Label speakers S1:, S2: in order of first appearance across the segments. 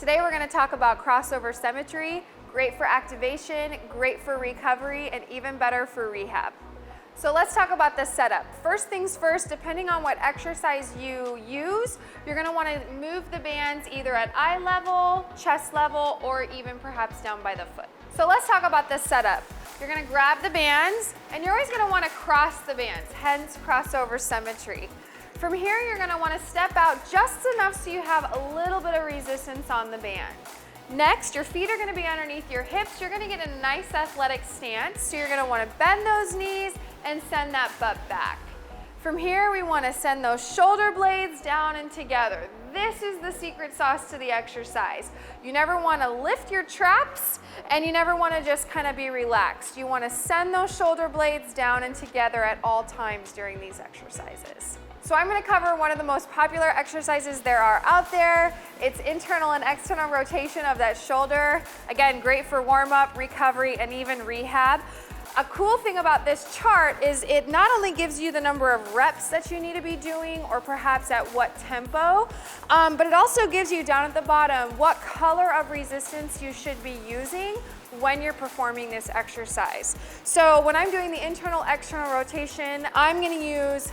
S1: Today we're going to talk about crossover symmetry, great for activation, great for recovery, and even better for rehab. So let's talk about the setup. First things first, depending on what exercise you use, you're going to want to move the bands either at eye level, chest level, or even perhaps down by the foot. So let's talk about this setup. You're going to grab the bands, and you're always going to want to cross the bands, hence crossover symmetry. From here, you're going to want to step out just enough so you have a little bit of resistance on the band. Next, your feet are going to be underneath your hips. You're going to get a nice athletic stance. So you're going to want to bend those knees and send that butt back. From here, we want to send those shoulder blades down and together. This is the secret sauce to the exercise. You never want to lift your traps, and you never want to just kind of be relaxed. You want to send those shoulder blades down and together at all times during these exercises. So I'm going to cover one of the most popular exercises there are out there. It's internal and external rotation of that shoulder. Again, great for warm-up, recovery, and even rehab. A cool thing about this chart is it not only gives you the number of reps that you need to be doing or perhaps at what tempo, but it also gives you down at the bottom what color of resistance you should be using when you're performing this exercise. So when I'm doing the internal external rotation, I'm going to use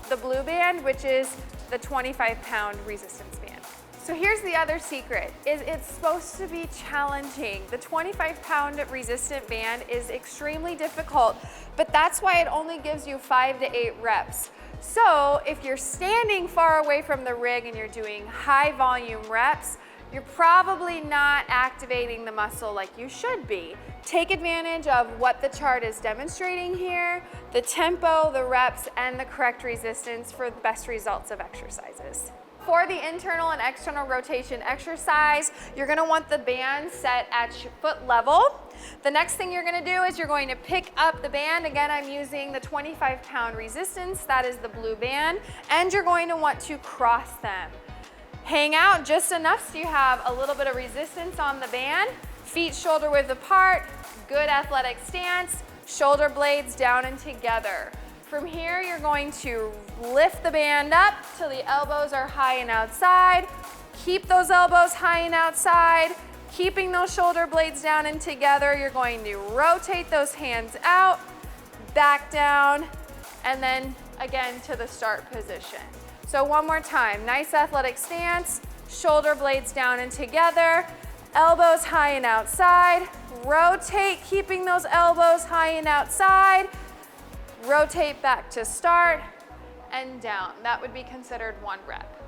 S1: the blue band, which is the 25-pound resistance band. So here's the other secret, is it's supposed to be challenging. The 25-pound resistant band is extremely difficult, but that's why it only gives you 5 to 8 reps. So if you're standing far away from the rig and you're doing high volume reps, you're probably not activating the muscle like you should be. Take advantage of what the chart is demonstrating here, the tempo, the reps, and the correct resistance for the best results of exercises. For the internal and external rotation exercise, you're going to want the band set at foot level. The next thing you're going to do is you're going to pick up the band. Again, I'm using the 25-pound resistance, that is the blue band, and you're going to want to cross them. Hang out just enough so you have a little bit of resistance on the band. Feet shoulder width apart, good athletic stance, shoulder blades down and together. From here, you're going to lift the band up till the elbows are high and outside. Keep those elbows high and outside. Keeping those shoulder blades down and together, you're going to rotate those hands out, back down, and then again to the start position. So one more time, nice athletic stance, shoulder blades down and together, elbows high and outside, rotate, keeping those elbows high and outside, rotate back to start, and down. That would be considered 1 rep.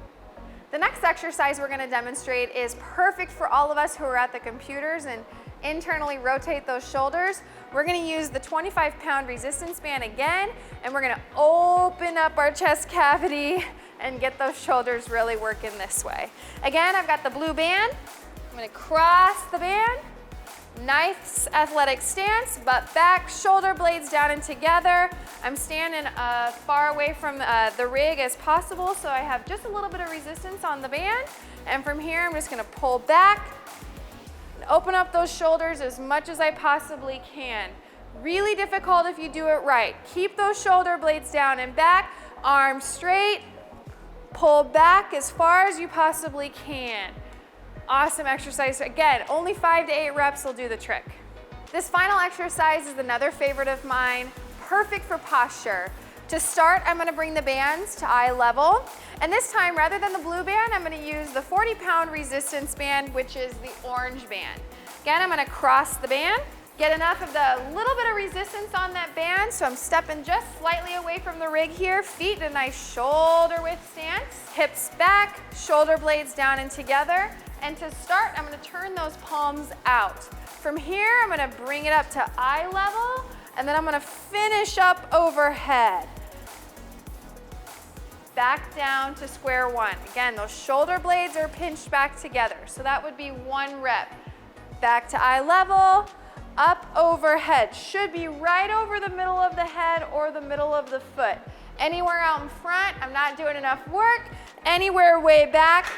S1: The next exercise we're going to demonstrate is perfect for all of us who are at the computers and internally rotate those shoulders. We're going to use the 25-pound resistance band again, and we're going to open up our chest cavity and get those shoulders really working this way. Again, I've got the blue band. I'm going to cross the band. Nice athletic stance, butt back, shoulder blades down and together. I'm standing far away from the rig as possible, so I have just a little bit of resistance on the band. And from here, I'm just going to pull back and open up those shoulders as much as I possibly can. Really difficult if you do it right. Keep those shoulder blades down and back, arms straight, pull back as far as you possibly can. Awesome exercise. Again, only 5 to 8 reps will do the trick. This final exercise is another favorite of mine, perfect for posture. To start, I'm going to bring the bands to eye level, and this time, rather than the blue band, I'm going to use the 40-pound resistance band, which is the orange band. Again, I'm going to cross the band, get enough of the little bit of resistance on that band, so I'm stepping just slightly away from the rig here, feet in a nice shoulder width stance, hips back, shoulder blades down and together. And to start, I'm going to turn those palms out. From here, I'm going to bring it up to eye level, and then I'm going to finish up overhead. Back down to square one. Again, those shoulder blades are pinched back together, so that would be 1 rep. Back to eye level, up overhead. Should be right over the middle of the head or the middle of the foot. Anywhere out in front, I'm not doing enough work. Anywhere way back,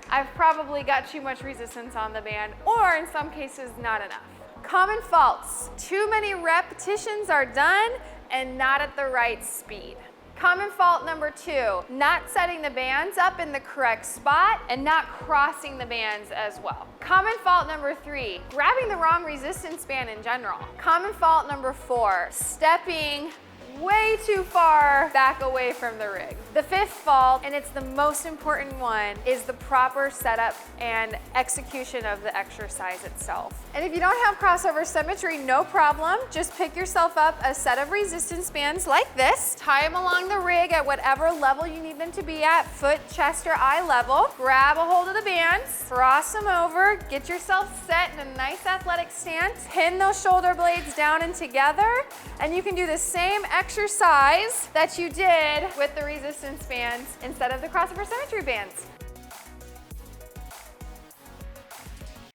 S1: I've probably got too much resistance on the band, or in some cases, not enough. Common faults: too many repetitions are done and not at the right speed. Common fault number 2, not setting the bands up in the correct spot and not crossing the bands as well. Common fault number 3, grabbing the wrong resistance band in general. Common fault number 4, stepping way too far back away from the rig. The 5th fault, and it's the most important one, is the proper setup and execution of the exercise itself. And if you don't have crossover symmetry, no problem. Just pick yourself up a set of resistance bands like this, tie them along the rig at whatever level you need them to be at, foot, chest, or eye level. Grab a hold of the bands, cross them over, get yourself set in a nice athletic stance, pin those shoulder blades down and together, and you can do the same exercise that you did with the resistance bands instead of the crossover symmetry bands.